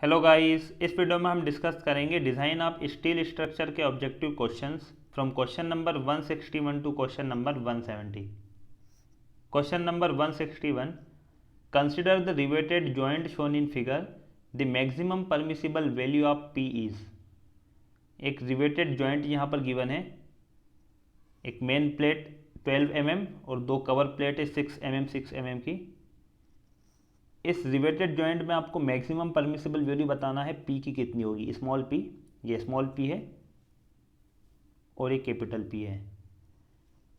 Hello guys, इस video में हम डिस्कस करेंगे डिज़ाइन ऑफ स्टील स्ट्रक्चर के objective questions from question number 161 to question number 170। Question number 161, consider the riveted joint shown in figure, the maximum permissible value of P is. एक riveted joint यहाँ पर given है, एक main plate 12 mm और दो cover plate है 6 mm 6 mm की। इस रिवेटेड जॉइंट में आपको मैक्सिमम परमिसिबल वैल्यू बताना है पी की कितनी होगी। स्मॉल पी, ये स्मॉल पी है और ये कैपिटल पी है।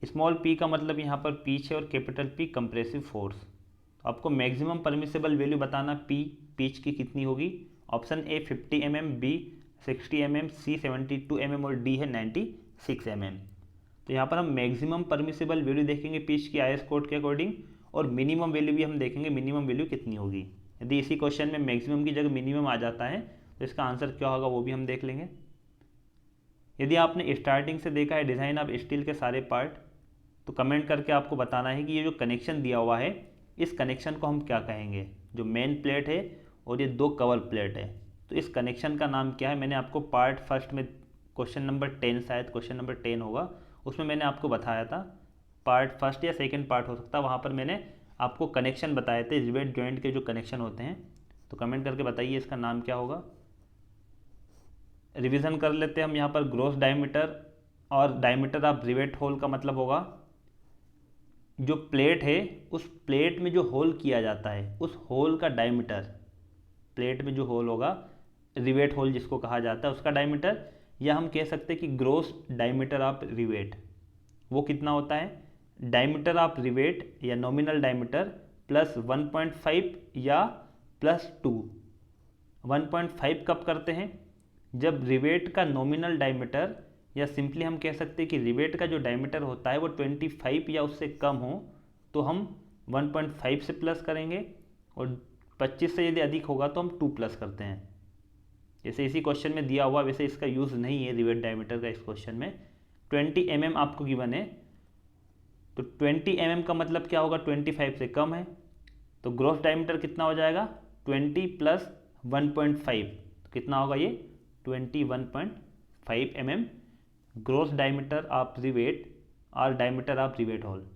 स्मॉल पी का मतलब यहाँ पर पीच है और कैपिटल पी कंप्रेसिव फोर्स। तो आपको मैक्सिमम परमिसिबल वैल्यू बताना पीच की कितनी होगी। Option A 50 mm, B 60 mm, C 72 mm और डी है 96 mm। तो यहाँ पर हम मैक्सिमम परमिसिबल वैल्यू देखेंगे पीच की आईएस कोड के अकॉर्डिंग, और मिनिमम वैल्यू भी हम देखेंगे मिनिमम वैल्यू कितनी होगी। यदि इसी क्वेश्चन में मैक्सिमम की जगह मिनिमम आ जाता है तो इसका आंसर क्या होगा वो भी हम देख लेंगे। यदि आपने स्टार्टिंग से देखा है डिज़ाइन ऑफ स्टील के सारे पार्ट, तो कमेंट करके आपको बताना है कि ये जो कनेक्शन दिया हुआ है इस कनेक्शन को हम क्या कहेंगे। जो मेन प्लेट है और ये दो कवर प्लेट है, तो इस कनेक्शन का नाम क्या है। मैंने आपको पार्ट फर्स्ट में क्वेश्चन नंबर 10, शायद क्वेश्चन नंबर 10 होगा, उसमें मैंने आपको बताया था, पार्ट फर्स्ट या सेकंड पार्ट हो सकता है, वहाँ पर मैंने आपको कनेक्शन बताए थे रिवेट जॉइंट के जो कनेक्शन होते हैं। तो कमेंट करके बताइए इसका नाम क्या होगा। रिवीजन कर लेते हैं हम यहाँ पर। ग्रॉस डायमीटर और डायमीटर ऑफ रिवेट होल का मतलब होगा जो प्लेट है उस प्लेट में जो होल किया जाता है उस होल का डायमीटर, प्लेट में जो होल होगा रिवेट होल जिसको कहा जाता है उसका डायमीटर, या हम कह सकते हैं कि ग्रॉस डायमीटर ऑफ रिवेट वो कितना होता है। डायमीटर ऑफ रिवेट या नॉमिनल डायमीटर प्लस 1.5 या प्लस 2। 1.5 कब करते हैं, जब रिवेट का नॉमिनल डायमीटर, या सिंपली हम कह सकते हैं कि रिवेट का जो डायमीटर होता है वो 25 या उससे कम हो, तो हम 1.5 से प्लस करेंगे, और 25 से यदि अधिक होगा तो हम 2 प्लस करते हैं। जैसे इसी क्वेश्चन में दिया हुआ, वैसे इसका यूज़ नहीं है रिवेट डायमीटर का इस क्वेश्चन में। 20 mm आपको गिवन है, तो 20 mm का मतलब क्या होगा, 25 से कम है, तो ग्रॉस डायमीटर कितना हो जाएगा 20 प्लस 1.5, तो कितना होगा ये 21.5 mm gross diameter of rivet और diameter of rivet hole.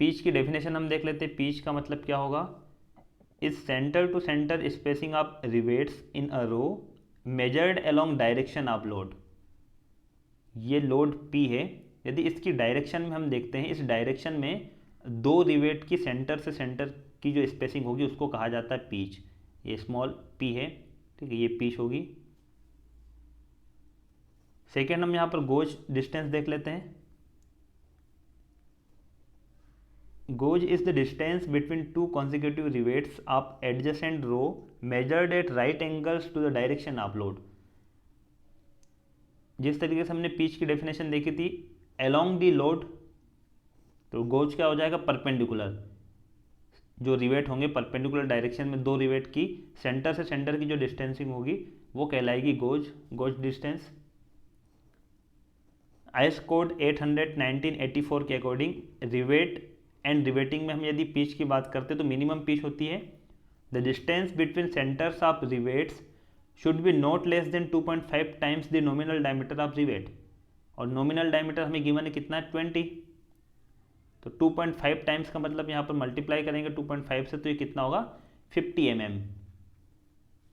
Pitch की डेफिनेशन हम देख लेते हैं। पीच का मतलब क्या होगा, is centre to centre spacing of rivets in a row measured along direction of load. ये लोड पी है, यदि इसकी डायरेक्शन में हम देखते हैं, इस डायरेक्शन में दो रिवेट की सेंटर से सेंटर की जो स्पेसिंग होगी उसको कहा जाता है पीच। ये स्मॉल पी है, ठीक है, ये पीच होगी। सेकेंड हम यहाँ पर गोज डिस्टेंस देख लेते हैं। Gauge is the distance between two consecutive rivets of adjacent row measured at right angles to the direction of load. जिस तरीके से हमने पीच की डेफिनेशन देखी थी अलोंग दी लोड, तो गोज क्या हो जाएगा परपेंडिकुलर। जो रिवेट होंगे परपेंडिकुलर डायरेक्शन में, दो रिवेट की सेंटर से सेंटर की जो डिस्टेंसिंग होगी वो कहलाएगी गोज डिस्टेंस। आईएस कोड 800 1984 के अकॉर्डिंग रिवेट एंड रिवेटिंग में हम यदि पीच की बात करते तो मिनिमम पीच होती है, the distance between centres of rivets should be not less than 2.5 times the nominal diameter of rivet. और नॉमिनल डायमीटर हमें गिवन है कितना है 20, तो 2.5 टाइम्स का मतलब यहाँ पर मल्टीप्लाई करेंगे 2.5 से, तो ये कितना होगा 50 mm।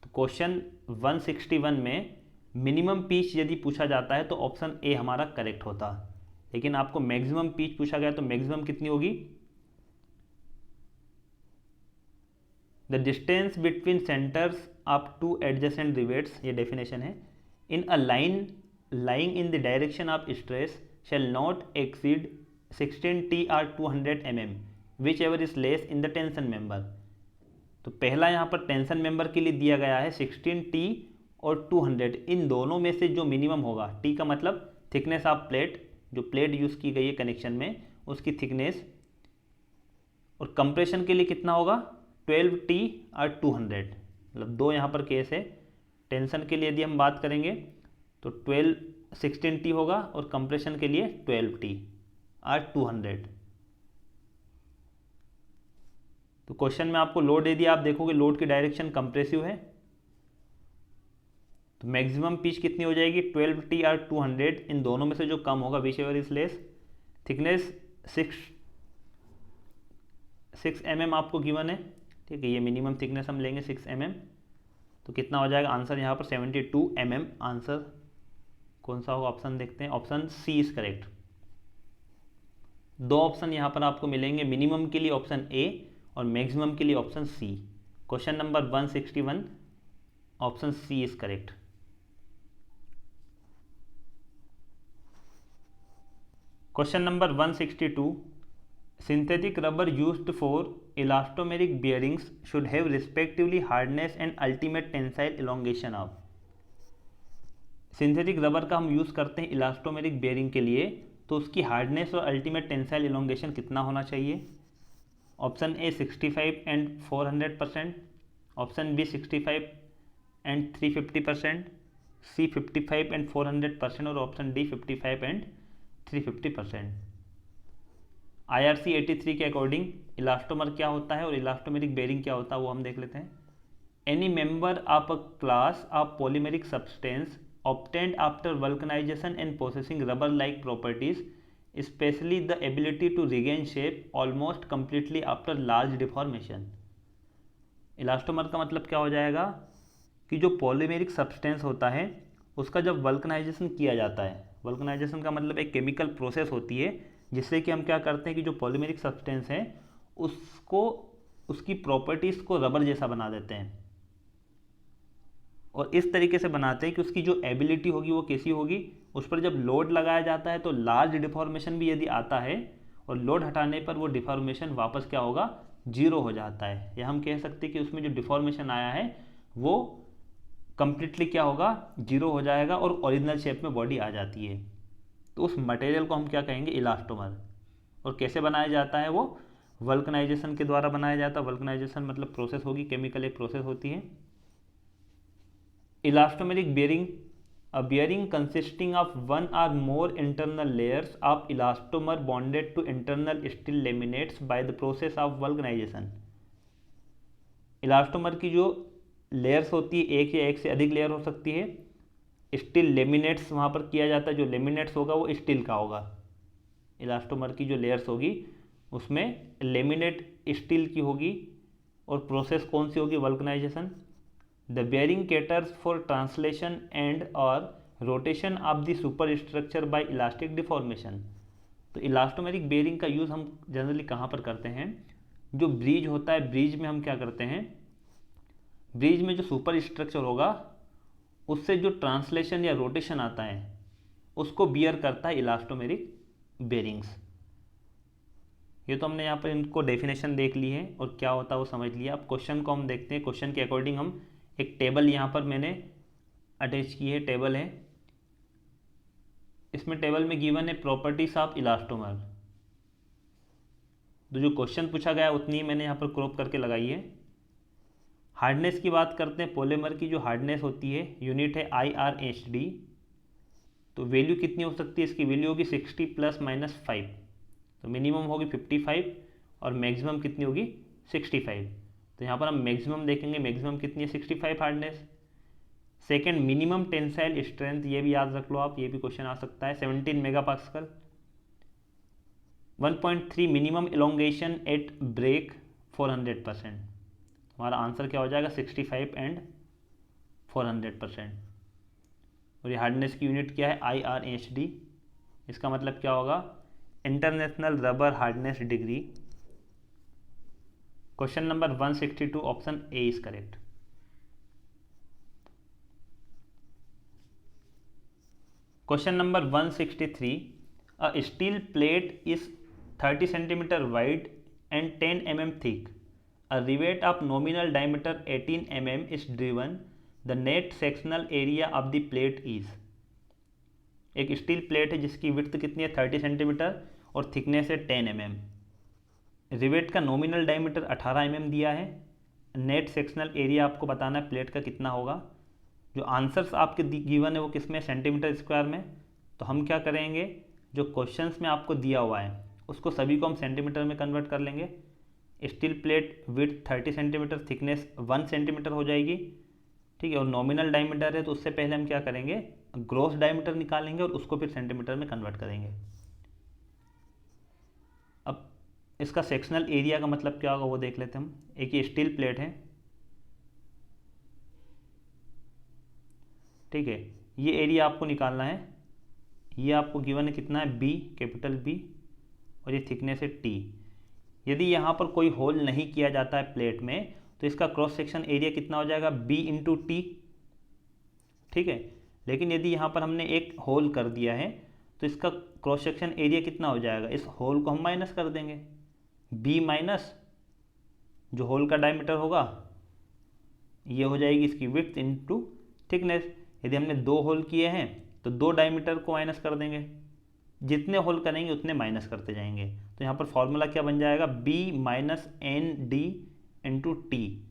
तो क्वेश्चन 161 में मिनिमम पीच यदि पूछा जाता है तो ऑप्शन ए हमारा करेक्ट होता, लेकिन आपको मैक्सिमम पीच पूछा गया तो मैक्सिमम कितनी होगी, the distance between centres of two adjacent rivets, ये डेफिनेशन है, in a line lying in the direction of stress shall not exceed 16T or 200 mm whichever is less in the tension member. तो पहला यहाँ पर tension member के लिए दिया गया है 16T और 200, इन दोनों में से जो मिनिमम होगा, टी का मतलब थिकनेस ऑफ प्लेट, जो प्लेट यूज़ की गई है कनेक्शन में उसकी थिकनेस, और कंप्रेशन के लिए कितना होगा 12T और 200, मतलब दो यहाँ पर केस है। टेंशन के लिए यदि हम बात करेंगे तो 16T होगा और कंप्रेशन के लिए 12T और 200। तो क्वेश्चन में आपको लोड दे दिया, आप देखोगे लोड की डायरेक्शन कंप्रेसिव है, तो मैक्सिमम पिच कितनी हो जाएगी 12T और 200, इन दोनों में से जो कम होगा which ever is less. Thickness 6 mm आपको गिवन है, ठीक है, ये मिनिमम थिकनेस हम लेंगे 6 mm, तो कितना हो जाएगा आंसर यहाँ पर 72 mm। आंसर कौन सा होगा, ऑप्शन देखते हैं, ऑप्शन सी इज करेक्ट। दो ऑप्शन यहाँ पर आपको मिलेंगे, मिनिमम के लिए ऑप्शन ए और मैक्सिमम के लिए option C. Question number 161 option C is correct. Question number 162 synthetic rubber used for elastomeric bearings should have respectively hardness and ultimate tensile elongation of। Synthetic rubber का हम use करते हैं elastomeric bearing के लिए, तो उसकी हार्डनेस और ultimate tensile elongation कितना होना चाहिए। Option A 65 and 400%, option B 65 and 350%, C 55 and 400% और ऑप्शन डी 55 एंड 350%। IRC 83 के अकॉर्डिंग इलास्टोमर क्या होता है और इलास्टोमेरिक बेयरिंग क्या होता है वो हम देख लेते हैं। Any member of a class of polymeric substance obtained after vulcanization and possessing rubber like properties, especially the ability to regain shape almost completely after large deformation। Elastomer का मतलब क्या हो जाएगा कि जो पॉलीमेरिक सब्सटेंस होता है उसका जब वल्कनाइजेशन किया जाता है, वल्कनाइजेशन का मतलब एक केमिकल प्रोसेस होती है जिससे कि हम क्या करते हैं कि जो पॉलीमेरिक सब्सटेंस है उसको उसकी प्रॉपर्टीज़ को रबर जैसा बना देते हैं, और इस तरीके से बनाते हैं कि उसकी जो एबिलिटी होगी वो कैसी होगी, उस पर जब लोड लगाया जाता है तो लार्ज डिफॉर्मेशन भी यदि आता है और लोड हटाने पर वो डिफॉर्मेशन वापस क्या होगा, जीरो हो जाता है, या हम कह सकते हैं कि उसमें जो डिफॉर्मेशन आया है वो कंप्लीटली क्या होगा, जीरो हो जाएगा और ओरिजिनल शेप में बॉडी आ जाती है। तो उस मटेरियल को हम क्या कहेंगे, इलास्टोमर। और कैसे बनाया जाता है, वो वल्कनाइजेशन के द्वारा बनाया जाता है। वल्कनाइजेशन मतलब प्रोसेस होगी, केमिकल एक प्रोसेस होती है। Elastomeric bearing, a bearing consisting of one or more internal layers of elastomer bonded to internal steel laminates by the process of vulcanization। Elastomer की जो लेयर्स होती है, एक या एक से अधिक लेयर हो सकती है, स्टील लेमिनेट्स वहाँ पर किया जाता है, जो लेमिनेट्स होगा वो स्टील का होगा। इलास्टोमर की जो लेयर्स होगी उसमें लेमिनेट स्टील की होगी, और प्रोसेस कौन सी होगी, vulcanization. The bearing caters for translation and or rotation of the superstructure by elastic deformation। तो इलास्टोमेरिक बेयरिंग का यूज़ हम जनरली कहाँ पर करते हैं, जो ब्रिज होता है, ब्रिज में हम क्या करते हैं, ब्रिज में जो सुपर स्ट्रक्चर होगा उससे जो ट्रांसलेशन या रोटेशन आता है उसको बियर करता है इलास्टोमेरिक बेयरिंग्स। ये तो हमने यहाँ पर इनको डेफिनेशन देख ली है और क्या होता है वो समझ लिया। अब क्वेश्चन को हम देखते हैं। क्वेश्चन के अकॉर्डिंग हम एक टेबल यहाँ पर मैंने अटैच की है, टेबल है, इसमें टेबल में गिवन है प्रॉपर्टीज ऑफ इलास्टोमर। तो जो क्वेश्चन पूछा गया उतनी मैंने यहाँ पर क्रॉप करके लगाई है। हार्डनेस की बात करते हैं, पॉलीमर की जो हार्डनेस होती है यूनिट है IRHD। तो वैल्यू कितनी हो सकती है, इसकी वैल्यू होगी 60 ± 5, तो मिनिमम होगी 55 और मैक्सिमम कितनी होगी 65। तो यहाँ पर हम मैक्सिमम देखेंगे, मैक्सिमम कितनी है 65 hardness. Second minimum tensile strength, ये भी याद रख लो आप, ये भी क्वेश्चन आ सकता है, 17 megapascal. 1.3 minimum elongation at break 400%। हमारा आंसर क्या हो जाएगा 65 एंड 400%। और ये हार्डनेस की यूनिट क्या है IRHD। इसका मतलब क्या होगा, international rubber hardness degree. Question number 162 option A is correct. Question number 163 a steel plate is 30 centimetre wide and 10 mm thick। A rivet of nominal diameter 18 mm is driven। The net sectional area of the plate is। एक steel plate है जिसकी width कितनी है 30 centimetre और thickness है 10 mm। Rivet का nominal diameter 18 mm दिया है। नेट सेक्शनल एरिया आपको बताना है प्लेट का कितना होगा। जो आंसर्स आपके गिवन है वो किस में, सेंटीमीटर स्क्वायर में। तो हम क्या करेंगे, जो क्वेश्चंस में आपको दिया हुआ है उसको सभी को हम सेंटीमीटर में कन्वर्ट कर लेंगे। Steel plate width 30 centimetre, thickness 1 centimetre हो जाएगी, ठीक है। और नॉमिनल डायमीटर है तो उससे पहले हम क्या करेंगे, ग्रॉस डायमीटर निकालेंगे और उसको फिर सेंटीमीटर में कन्वर्ट करेंगे। अब इसका सेक्शनल एरिया का मतलब क्या होगा वो देख लेते हैं हम। एक ये स्टील प्लेट है, ठीक है, ये एरिया आपको निकालना है। ये आपको गिवन है कितना है, बी, कैपिटल बी, और ये थिकनेस है टी। यदि यहाँ पर कोई होल नहीं किया जाता है प्लेट में तो इसका क्रॉस सेक्शन एरिया कितना हो जाएगा, बी इंटू टी, ठीक है। लेकिन यदि यहाँ पर हमने एक होल कर दिया है तो इसका क्रॉस सेक्शन एरिया कितना हो जाएगा, इस होल को हम माइनस कर देंगे, बी माइनस जो होल का डायमीटर होगा ये हो जाएगी इसकी विड्थ इंटू थिकनेस। यदि हमने 2 होल किए हैं तो 2 डायमीटर को माइनस कर देंगे, जितने होल करेंगे उतने माइनस करते जाएंगे। तो यहाँ पर फॉर्मूला क्या बन जाएगा, B minus N D into T.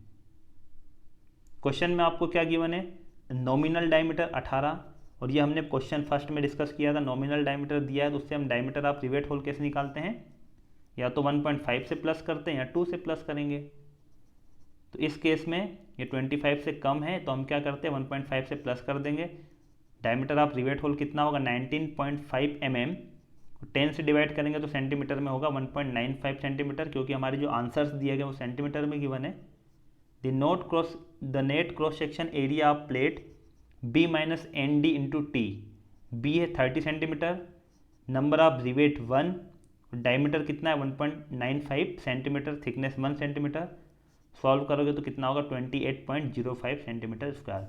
Question में आपको क्या गिवन है, नॉमिनल डायमीटर 18, और ये हमने क्वेश्चन फर्स्ट में डिस्कस किया था, नॉमिनल डायमीटर दिया है तो उससे हम डायमीटर ऑफ रिवेट होल कैसे निकालते हैं, या तो 1.5 से प्लस करते हैं या 2 से प्लस करेंगे। तो इस केस में ये 25 से कम है तो हम क्या करते हैं, 1.5 से प्लस कर देंगे। डायमीटर ऑफ रिवेट होल कितना होगा, 19.5 mm, 10 से डिवाइड करेंगे तो सेंटीमीटर में होगा 1.95 सेंटीमीटर, क्योंकि हमारे जो आंसर्स दिए गए वो सेंटीमीटर में गिवन है। The net cross section area of plate B minus N D into T, B है 30 centimetre, number of rivet 1, diameter कितना है 1.95 सेंटीमीटर, थिकनेस 1 सेंटीमीटर। सॉल्व करोगे तो कितना होगा, 28.05 centimetre square.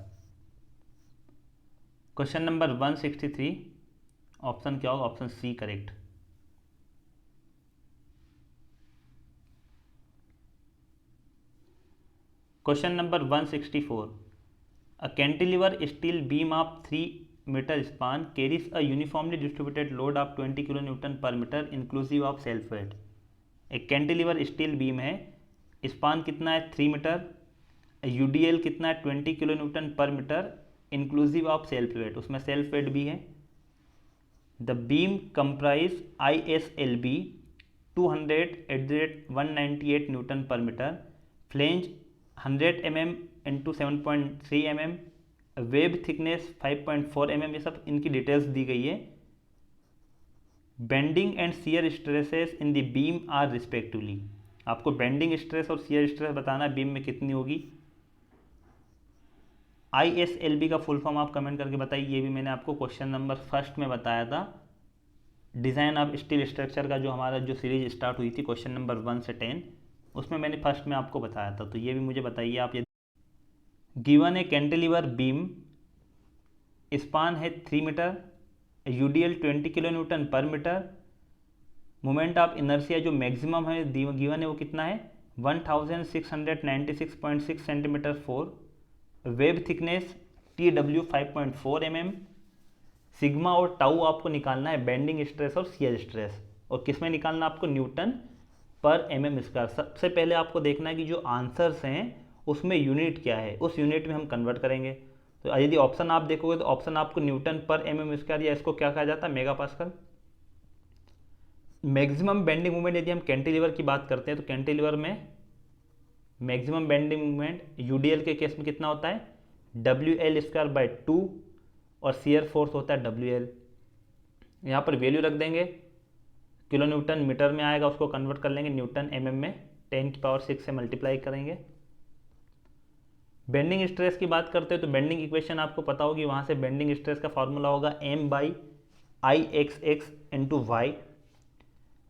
Question number 163, option क्या होगा, option C correct. Question number 164, a cantilever steel beam of 3 metre span carries a uniformly distributed load of 20 kilo newton per metre inclusive of self weight. एक cantilever steel beam है, span कितना है 3 metre, UDL कितना है 20 kilo newton per metre inclusive of self weight, उसमें self weight भी है। The beam comprise ISLB 200/198 newton per metre, flange 100 mm into 7.3 mm, web thickness 5.4 mm, ये सब इनकी डिटेल्स दी गई है। Bending and shear stresses in the beam are respectively, आपको बेंडिंग स्ट्रेस और शियर स्ट्रेस बताना है बीम में कितनी होगी। ISLB का फुल फॉर्म आप कमेंट करके बताइए, ये भी मैंने आपको क्वेश्चन नंबर फर्स्ट में बताया था, डिज़ाइन ऑफ स्टील स्ट्रक्चर का जो हमारा जो सीरीज स्टार्ट हुई थी क्वेश्चन नंबर 1 से 10, उसमें मैंने फर्स्ट में आपको बताया था। तो ये भी मुझे बताइए आप। ये गिवन है कैंटिलीवर बीम, स्पान है 3 metre, UDL 20 kilo newton per metre, moment of inertia जो मैक्सिमम है गिवन है वो कितना है 1696.6 centimetre 4, web thickness TW 5.4 mm, sigma और टाउ आपको निकालना है, बेंडिंग स्ट्रेस और शियर स्ट्रेस, और किस में निकालना आपको, न्यूटन पर mm स्क्वायर। सबसे पहले आपको देखना है कि जो आंसर्स हैं उसमें यूनिट क्या है, उस यूनिट में हम कन्वर्ट करेंगे। तो यदि ऑप्शन आप देखोगे तो ऑप्शन आपको न्यूटन पर mm स्क्वायर, या इसको क्या कहा जाता है, mega pascal. Maximum bending movement यदि हम कैंटिलीवर की बात करते हैं तो कैंटिलीवर में मैक्सिमम बेंडिंग मूवमेंट यूडीएल के केस में कितना होता है, WL स्क्वायर बाय 2, और शियर फोर्स होता है WL। यहाँ पर वैल्यू रख देंगे, किलो न्यूटन मीटर में आएगा, उसको कन्वर्ट कर लेंगे न्यूटन mm में, 10⁶ से मल्टीप्लाई करेंगे। बेंडिंग स्ट्रेस की बात करते हैं तो बेंडिंग इक्वेशन आपको पता होगी, वहाँ से बेंडिंग स्ट्रेस का फॉर्मूला होगा M/IXX इंटू वाई।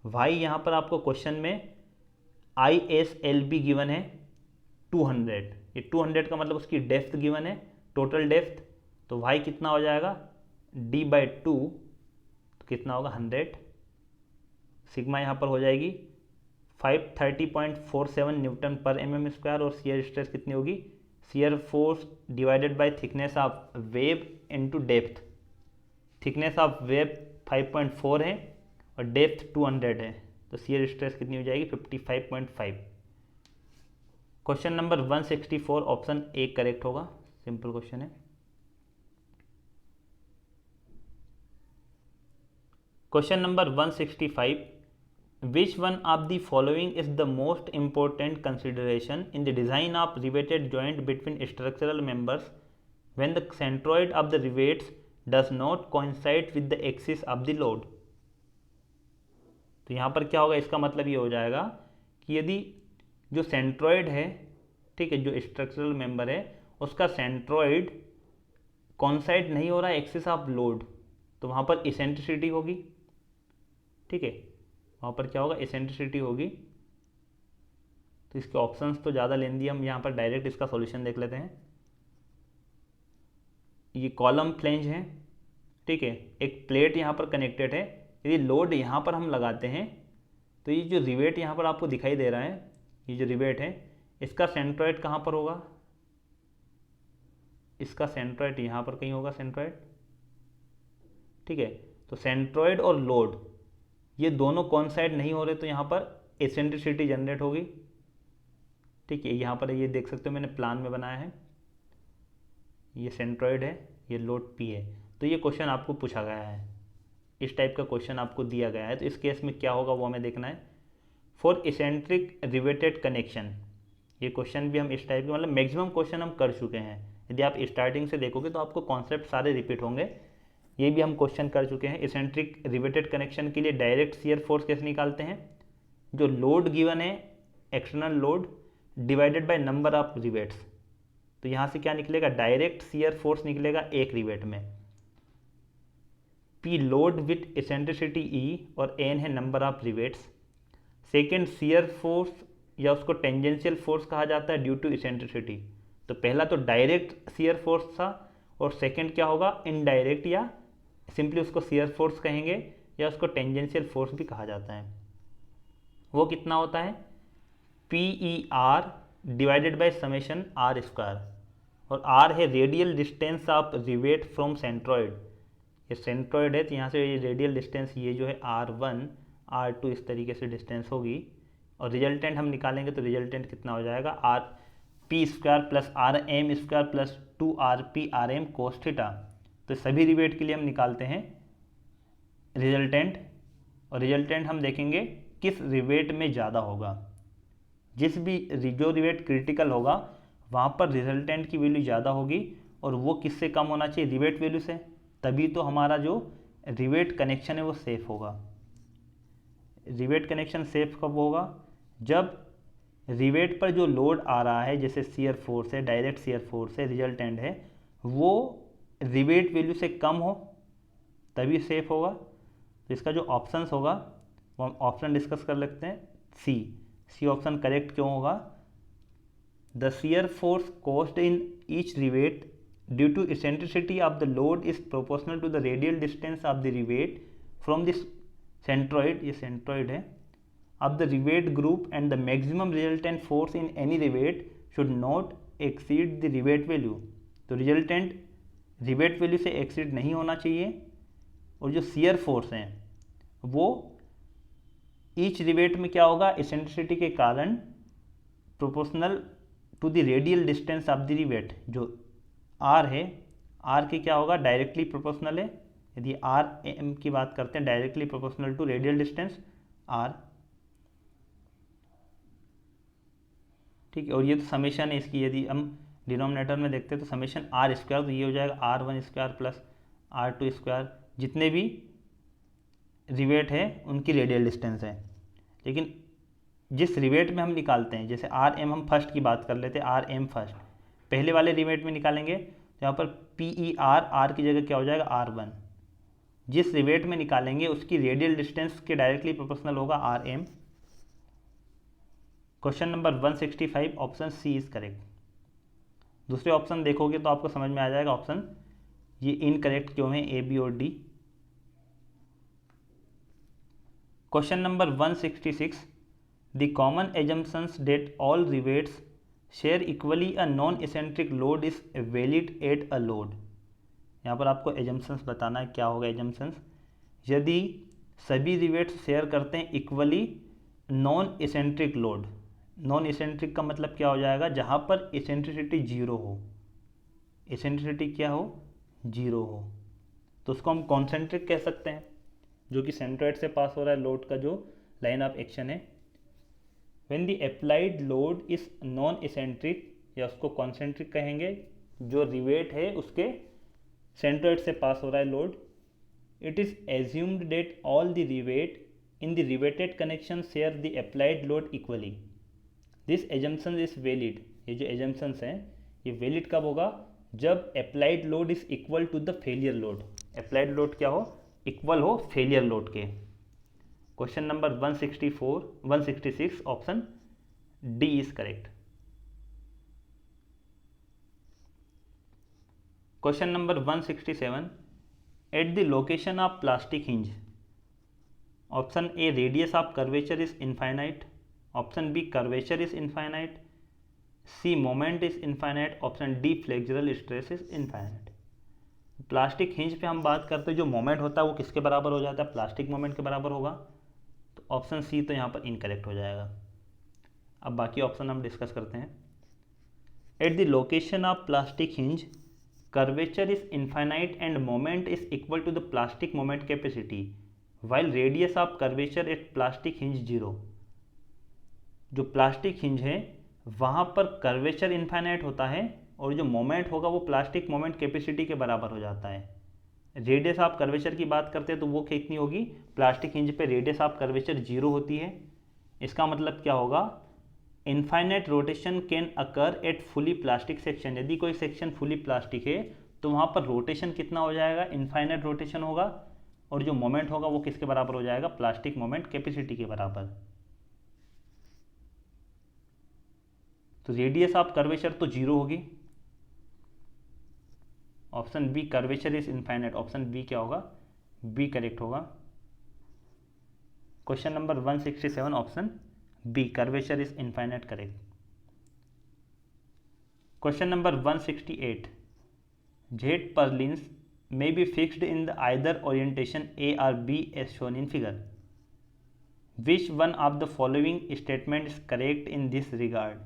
वाई यहाँ पर आपको क्वेश्चन में ISLB गिवन है 200, ये 200 का मतलब उसकी डेप्थ गिवन है, टोटल डेप्थ। तो वाई कितना हो जाएगा, D/2, तो कितना होगा 100, सिग्मा यहाँ पर हो जाएगी 530.47 न्यूटन पर mm स्क्वायर, और शियर स्ट्रेस कितनी होगी, shear force divided by thickness of web into depth. Thickness of web 5.4 है और डेप्थ 200 है, तो शियर स्ट्रेस कितनी हो जाएगी 55.5। Question number 164 option A correct होगा, सिंपल क्वेश्चन है। Question number 165, Which one of the following is the most important consideration in the design of riveted joint between structural members when the centroid of the rivets does not coincide with the axis of the load? तो यहाँ पर क्या होगा, इसका मतलब ये हो जाएगा कि यदि जो सेंट्रॉइड है, ठीक है, जो स्ट्रक्चरल मेंबर है उसका सेंट्रॉइड कॉन्साइड नहीं हो रहा है एक्सिस ऑफ लोड, तो वहाँ पर इसेंट्रिसिटी होगी, ठीक है, वहाँ पर क्या होगा, इसेंट्रिसिटी होगी। तो इसके ऑप्शंस तो ज़्यादा लेंदी, हम यहाँ पर डायरेक्ट इसका सॉल्यूशन देख लेते हैं। ये कॉलम फ्लेंज है, ठीक है, एक प्लेट यहाँ पर कनेक्टेड है, यदि लोड यहाँ पर हम लगाते हैं तो ये जो रिवेट यहाँ पर आपको दिखाई दे रहा है, ये जो रिवेट है इसका सेंट्रॉइड कहाँ पर होगा, इसका सेंट्रॉइड यहाँ पर कहीं होगा सेंट्रॉइड, ठीक है। तो सेंट्रॉइड और लोड ये दोनों कॉन्साइड नहीं हो रहे तो यहाँ पर एसेंट्रिसिटी जनरेट होगी, ठीक है। यहाँ पर ये देख सकते हो मैंने प्लान में बनाया है, ये सेंट्रॉइड है, ये लोड पी है। तो ये क्वेश्चन आपको पूछा गया है, इस टाइप का क्वेश्चन आपको दिया गया है, तो इस केस में क्या होगा वो हमें देखना है। फॉर इसेंट्रिक रिवेटेड कनेक्शन, ये क्वेश्चन भी हम इस टाइप के मतलब मैक्सिमम क्वेश्चन हम कर चुके हैं। यदि आप स्टार्टिंग से देखोगे तो आपको कॉन्सेप्ट सारे रिपीट होंगे, ये भी हम क्वेश्चन कर चुके हैं। इसेंट्रिक रिवेटेड कनेक्शन के लिए डायरेक्ट शियर फोर्स कैसे निकालते हैं, जो लोड गिवन है external load divided by number of rivets, तो यहाँ से क्या निकलेगा, डायरेक्ट शियर फोर्स निकलेगा एक रिवेट में। पी लोड विथ इसेंट्रिसिटी ई और एन है number of rivets. Second shear force या उसको टेंजेंशियल फोर्स कहा जाता है ड्यू टू इसेंट्रिसिटी। तो पहला तो डायरेक्ट शियर फोर्स था और सेकेंड क्या होगा, इनडायरेक्ट, या सिंपली उसको शियर फोर्स कहेंगे या उसको टेंजेंशियल फोर्स भी कहा जाता है। वो कितना होता है, P E R divided by summation R square, और आर है radial distance of rivet from centroid. ये सेंट्रॉइड है तो यहाँ से ये रेडियल डिस्टेंस ये जो है R1 R2 इस तरीके से डिस्टेंस होगी, और रिजल्टेंट हम निकालेंगे तो रिजल्टेंट कितना हो जाएगा, R P square plus R M square plus 2RP RM cos theta. तो सभी रिवेट के लिए हम निकालते हैं रिजल्टेंट, और रिजल्टेंट हम देखेंगे किस रिवेट में ज़्यादा होगा। जिस भी जो रिवेट क्रिटिकल होगा वहाँ पर रिजल्टेंट की वैल्यू ज़्यादा होगी, और वो किससे कम होना चाहिए, रिवेट वैल्यू से, तभी तो हमारा जो रिवेट कनेक्शन है वो सेफ होगा। रिवेट कनेक्शन सेफ कब होगा, जब रिवेट पर जो लोड आ रहा है जैसे शियर फोर्स है, डायरेक्ट शियर फोर्स है, रिजल्टेंट है, वो रिवेट वैल्यू से कम हो, तभी सेफ होगा। तो इसका जो ऑप्शंस होगा वो हम ऑप्शन डिस्कस कर लेते हैं। सी ऑप्शन करेक्ट क्यों होगा, the shear force caused in each rivet due to eccentricity of the load is proportional to the radial distance of the rivet from this centroid, ये centroid है, of the rivet group, and the maximum resultant force in any rivet should not exceed the rivet value. तो resultant rivet value से exceed नहीं होना चाहिए, और जो shear force हैं वो ईच रिवेट में क्या होगा, इसेंट्रिसिटी के कारण proportional to the radial distance of the rivet. जो आर है, आर के क्या होगा, डायरेक्टली प्रोपोर्शनल है। यदि आर एम की बात करते हैं, directly proportional to radial distance R, ठीक है। और ये तो समेशन है इसकी, यदि हम डिनोमिनेटर में देखते हैं तो समेशन आर स्क्वायर, तो ये हो जाएगा R1 square plus R2 square, जितने भी रिवेट है उनकी रेडियल डिस्टेंस है। लेकिन जिस रिवेट में हम निकालते हैं, जैसे RM हम फर्स्ट की बात कर लेते हैं, RM फर्स्ट पहले वाले रिवेट में निकालेंगे तो यहाँ पर PER R की जगह क्या हो जाएगा, R1। जिस रिवेट में निकालेंगे उसकी रेडियल डिस्टेंस के डायरेक्टली प्रोपोर्शनल होगा RM। Question number 165 option C is correct. दूसरे ऑप्शन देखोगे तो आपको समझ में आ जाएगा ऑप्शन ये इनकरेक्ट क्यों है, ए, बी और D. Question number 166, the common assumptions that all rivets share equally a non eccentric load is valid at a load. यहाँ पर आपको एजम्पशंस बताना है, क्या होगा एजम्पशंस, यदि सभी रिवेट्स शेयर करते हैं equally non eccentric load. Non eccentric का मतलब क्या हो जाएगा, जहाँ पर इसेंट्रिसिटी जीरो हो, इसेंट्रिसिटी क्या हो, जीरो हो, तो उसको हम कॉन्सेंट्रिक कह सकते हैं। जो कि सेंट्रॉइड से पास हो रहा है लोड का जो लाइन ऑफ एक्शन है, when the applied load is non eccentric, या उसको कॉन्सेंट्रिक कहेंगे, जो रिवेट है उसके सेंट्रोइड से पास हो रहा है load, it is assumed that all the rivet in the riveted connection share the applied load equally, this assumption is valid. ये जो एजम्पशंस हैं ये वैलिड कब होगा, जब applied load is equal to the failure load. Applied load क्या हो, equal हो फेलियर लोड के। Question number 166 option D is correct. Question number 167, at the location of plastic hinge, option A radius of curvature is infinite, option B curvature is infinite, C moment is infinite, option D flexural stress is infinite. Plastic hinge पे हम बात करते हैं, जो moment होता है वो किसके बराबर हो जाता है, प्लास्टिक मोमेंट के बराबर होगा, तो ऑप्शन सी तो यहाँ पर इनकरेक्ट हो जाएगा। अब बाकी ऑप्शन हम डिस्कस करते हैं। At the location of plastic hinge curvature is infinite and moment is equal to the plastic moment capacity, while radius of curvature at plastic hinge 0। जो प्लास्टिक हिंज है वहाँ पर कर्वेचर इनफाइनाइट होता है और जो मोमेंट होगा वो प्लास्टिक मोमेंट कैपेसिटी के बराबर हो जाता है। रेडियस ऑफ कर्वेचर की बात करते हैं तो वो कितनी होगी, प्लास्टिक हिंज पे रेडियस ऑफ कर्वेचर 0 होती है। इसका मतलब क्या होगा, infinite rotation can occur at fully plastic section. यदि कोई सेक्शन फुली प्लास्टिक है तो वहाँ पर रोटेशन कितना हो जाएगा, इनफाइनाइट रोटेशन होगा, और जो मोमेंट होगा वो किसके बराबर हो जाएगा, प्लास्टिक मोमेंट कैपेसिटी के बराबर। तो रेडियस ऑफ कर्वेचर तो 0 होगी, option B curvature is infinite, option B क्या होगा, बी करेक्ट होगा। Question number 167 option B curvature is infinite correct. Question number 168, Z purlins may be fixed in the either orientation A or B as shown in figure. Which one of the following statement is correct in this regard?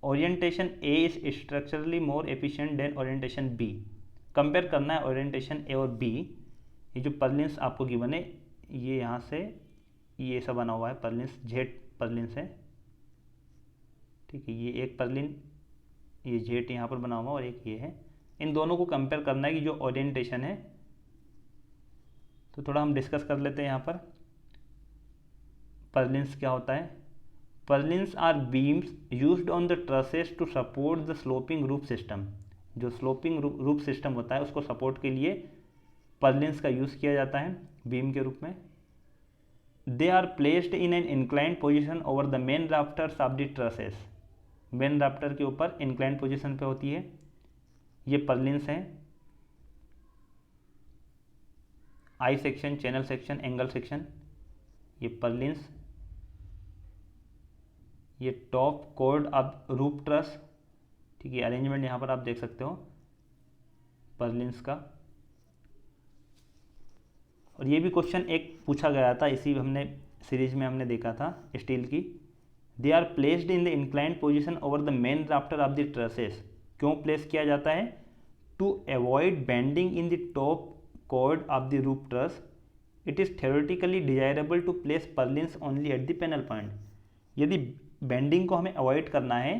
Orientation A is structurally more efficient than orientation B. Compare करना है orientation A और B। ये जो purlins आपको given है, ये यहाँ से ये ऐसा बना हुआ है पर्लिन्स, जेट पर्लिन्स है, ठीक है। ये एक पर्लिन, ये जेट यहाँ पर बना हुआ और एक ये है। इन दोनों को कंपेयर करना है कि जो ओरिएंटेशन है, तो थोड़ा हम डिस्कस कर लेते हैं यहाँ पर। पर्लिन्स क्या होता है, purlins are beams used on the trusses to support the sloping roof system. जो स्लोपिंग रूफ सिस्टम होता है उसको सपोर्ट के लिए पर्लिन्स का यूज़ किया जाता है बीम के रूप में। They are placed in an inclined position over the main rafters of the trusses. Main rafter के ऊपर इंक्लाइंड पोजिशन पे होती है। ये पर्लिन्स हैं, I section, channel section, angle section, ये पर्लिन्स। ये top chord of roof truss, ठीक है। अरेंजमेंट यहाँ पर आप देख सकते हो पर्लिन्स का। और ये भी क्वेश्चन एक पूछा गया था, इसी हमने सीरीज में हमने देखा था स्टील की। They are placed in the inclined position over the main rafter of the trusses. क्यों प्लेस किया जाता है, to avoid bending in the top chord of the roof truss. It is theoretically desirable to place purlins only at the panel point. यदि bending को हमें avoid करना है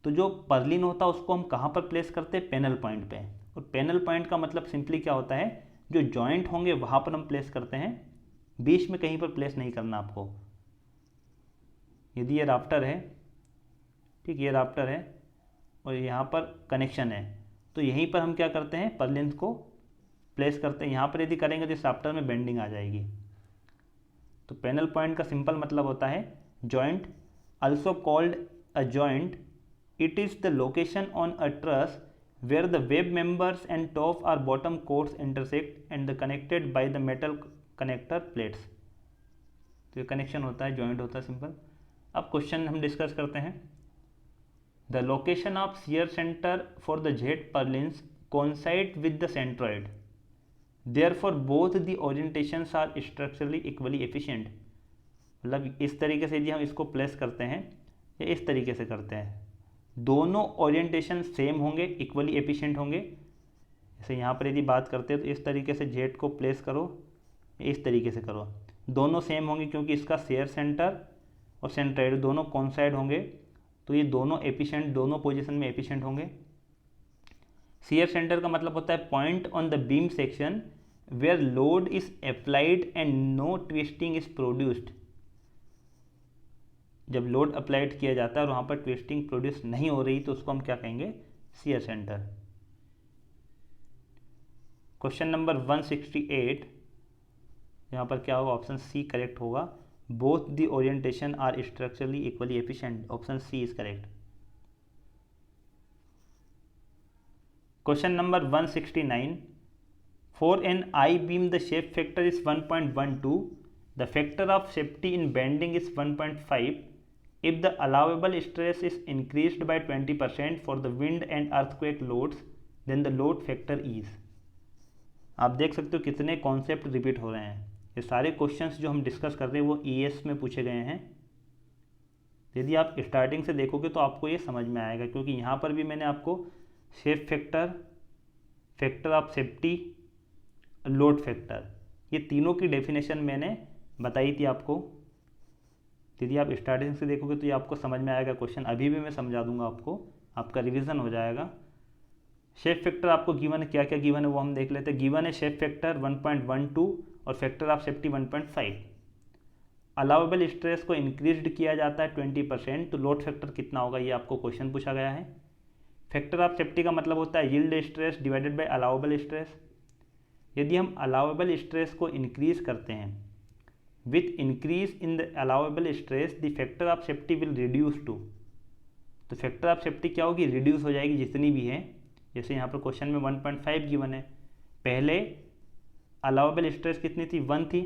तो जो पर्लिन होता है उसको हम कहाँ पर प्लेस करते हैं, पैनल पॉइंट पे। और पैनल पॉइंट का मतलब सिंपली क्या होता है, जो जॉइंट होंगे वहाँ पर हम प्लेस करते हैं, बीच में कहीं पर प्लेस नहीं करना आपको। यदि ये राफ्टर है, ठीक, ये राफ्टर है और यहाँ पर कनेक्शन है, तो यहीं पर हम क्या करते हैं, पर्लिन्स को प्लेस करते हैं। यहाँ पर यदि करेंगे तो इस राफ्टर में बेंडिंग आ जाएगी। तो पैनल पॉइंट का सिंपल मतलब होता है joint, also called a joint. It is the location on a truss where the web members and top or bottom chords intersect and the connected by the metal connector plates. तो ये connection होता है, joint होता है simple. अब question हम discuss करते हैं। The location of shear center for the jet purlins coincide with the centroid. Therefore, both the orientations are structurally equally efficient. मतलब इस तरीके से यदि हम इसको प्लेस करते हैं या इस तरीके से करते हैं, दोनों ओरिएंटेशन सेम होंगे, इक्वली एफिशिएंट होंगे। जैसे यहाँ पर यदि बात करते हैं तो इस तरीके से जेट को प्लेस करो, इस तरीके से करो, दोनों सेम होंगे क्योंकि इसका शेयर सेंटर और सेंट्राइड दोनों कॉन्साइड होंगे, तो ये दोनों एफिशिएंट, दोनों पोजीशन में एफिशिएंट होंगे। शेयर सेंटर का मतलब होता है point on the beam section where load is applied and no twisting is produced. जब लोड अप्लाइड किया जाता है और वहाँ पर ट्विस्टिंग प्रोड्यूस नहीं हो रही तो उसको हम क्या कहेंगे, शेयर सेंटर। क्वेश्चन नंबर 168, यहाँ पर क्या होगा, ऑप्शन सी करेक्ट होगा। Both the orientation are structurally equally efficient, option C is correct. Question number 169, for an I beam the shape factor is 1.12, the factor of safety in bending is 1.5, if the allowable stress is increased by 20% for the wind and earthquake loads, then the load factor is। आप देख सकते हो कितने concept repeat हो रहे हैं। ये सारे क्वेश्चंस जो हम डिस्कस कर रहे हैं वो ईएस में पूछे गए हैं। यदि आप स्टार्टिंग से देखोगे तो आपको ये समझ में आएगा, क्योंकि यहाँ पर भी मैंने आपको shape factor, factor of safety, load factor, ये तीनों की डेफिनेशन मैंने बताई थी आपको। यदि आप स्टार्टिंग से देखोगे तो ये आपको समझ में आएगा। क्वेश्चन अभी भी मैं समझा दूंगा आपको, आपका रिवीजन हो जाएगा। शेप फैक्टर आपको गिवन है, क्या क्या गिवन है वो हम देख लेते हैं। गिवन है शेप फैक्टर 1.12 और factor of safety 1.5। Allowable stress को इंक्रीज्ड किया जाता है 20%, तो लोड फैक्टर कितना होगा ये आपको क्वेश्चन पूछा गया है। फैक्टर ऑफ सेफ्टी का मतलब होता है yield stress divided by allowable stress. यदि हम अलाउेबल स्ट्रेस को इंक्रीज करते हैं, with increase in the allowable stress the factor of safety will reduce to, तो फैक्टर ऑफ सेफ्टी क्या होगी, रिड्यूस हो जाएगी जितनी भी है। जैसे यहाँ पर क्वेश्चन में 1.5 गिवन है, पहले अलाउेबल स्ट्रेस कितनी थी, 1 थी,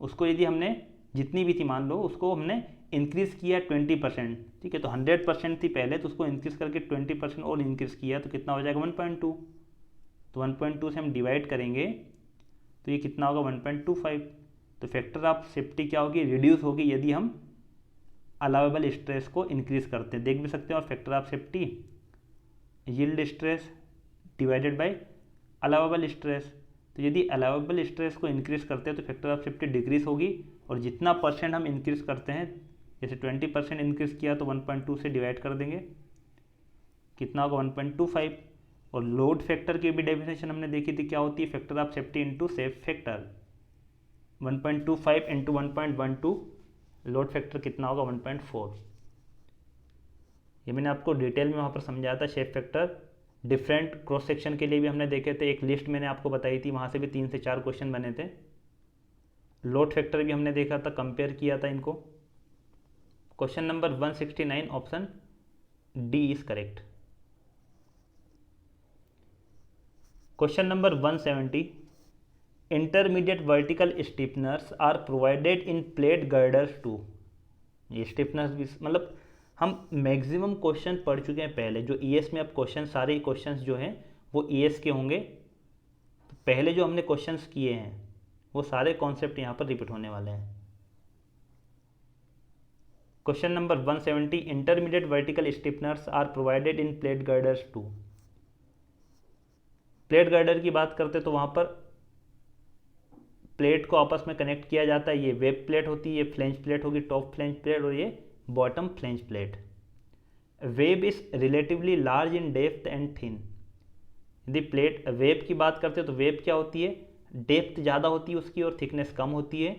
उसको यदि हमने जितनी भी थी मान लो उसको हमने इंक्रीज़ किया 20%, ठीक है, तो 100% थी पहले, तो उसको इंक्रीज़ करके 20% और इंक्रीज़ किया तो कितना हो जाएगा 1.2, तो 1.2 से हम डिवाइड करेंगे तो ये कितना होगा 1.25। तो फैक्टर ऑफ सेफ्टी क्या होगी, रिड्यूस होगी यदि हम अलाउेबल स्ट्रेस को इंक्रीज करते हैं। देख भी सकते हैं, और factor of safety yield stress divided by allowable stress, तो यदि अलाउेबल स्ट्रेस को इंक्रीज करते हैं तो फैक्टर ऑफ सेफ्टी डिक्रीज होगी, और जितना परसेंट हम इंक्रीज करते हैं, जैसे 20% इंक्रीज किया तो 1.2 से डिवाइड कर देंगे, कितना होगा 1.25। और लोड फैक्टर की भी डेफिनेशन हमने देखी थी, क्या होती है, factor of safety into safe factor, 1.25 into 1.12, load factor कितना होगा 1.4। ये मैंने आपको डिटेल में वहाँ पर समझाया था। Shape factor different cross section के लिए भी हमने देखे थे, एक लिस्ट मैंने आपको बताई थी, वहाँ से भी 3 से 4 क्वेश्चन बने थे। लोड फैक्टर भी हमने देखा था, कंपेयर किया था इनको। Question number 169 option D is correct. Question number 170, intermediate vertical stiffeners are provided in plate girders to. ये स्टिफनर्स भी मतलब हम मैक्सिमम क्वेश्चन पढ़ चुके हैं पहले, जो ईएस में अब क्वेश्चन, सारे क्वेश्चंस जो हैं वो ईएस के होंगे। तो पहले जो हमने क्वेश्चंस किए हैं वो सारे कॉन्सेप्ट यहाँ पर रिपीट होने वाले हैं। Question number 170, intermediate vertical stiffeners are provided in plate girders to. Plate girder की बात करते तो वहाँ पर प्लेट को आपस में कनेक्ट किया जाता है। ये वेब प्लेट होती है, ये फ्लेंज प्लेट होगी, टॉप फ्लेंज प्लेट, और ये bottom flange plate. Web is relatively large in depth and thin. यदि प्लेट वेब की बात करते हैं तो वेब क्या होती है, डेप्थ ज़्यादा होती है उसकी और थिकनेस कम होती है।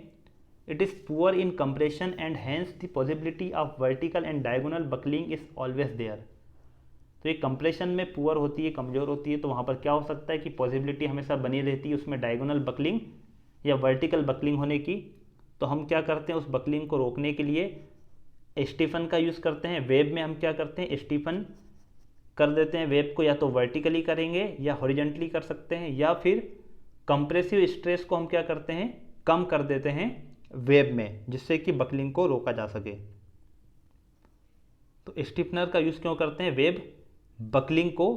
It is poor in compression and hence the possibility of vertical and diagonal buckling is always there. तो ये कंप्रेशन में पुअर होती है, कमज़ोर होती है, तो वहाँ पर क्या हो सकता है कि पॉसिबिलिटी हमेशा बनी रहती है उसमें डायगोनल बकलिंग या वर्टिकल बकलिंग होने की। तो हम क्या करते हैं, उस बकलिंग को रोकने के लिए स्टीफन का यूज़ करते हैं। वेब में हम क्या करते हैं, स्टीफन कर देते हैं वेब को, या तो वर्टिकली करेंगे या हॉरिजेंटली कर सकते हैं, या फिर कंप्रेसिव स्ट्रेस को हम क्या करते हैं, कम कर देते हैं वेब में, जिससे कि बकलिंग को रोका जा सके। तो स्टीफनर का यूज़ क्यों करते हैं, वेब बकलिंग को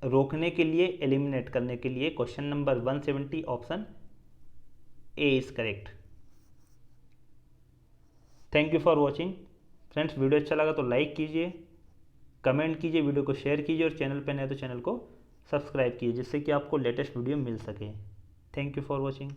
रोकने के लिए, एलिमिनेट करने के लिए। Question number 170 option A is correct. Thank you for watching friends. Video अच्छा लगा तो लाइक कीजिए, कमेंट कीजिए, वीडियो को शेयर कीजिए, और चैनल पर नए तो चैनल को सब्सक्राइब कीजिए, जिससे कि आपको लेटेस्ट वीडियो मिल सके। Thank you for watching.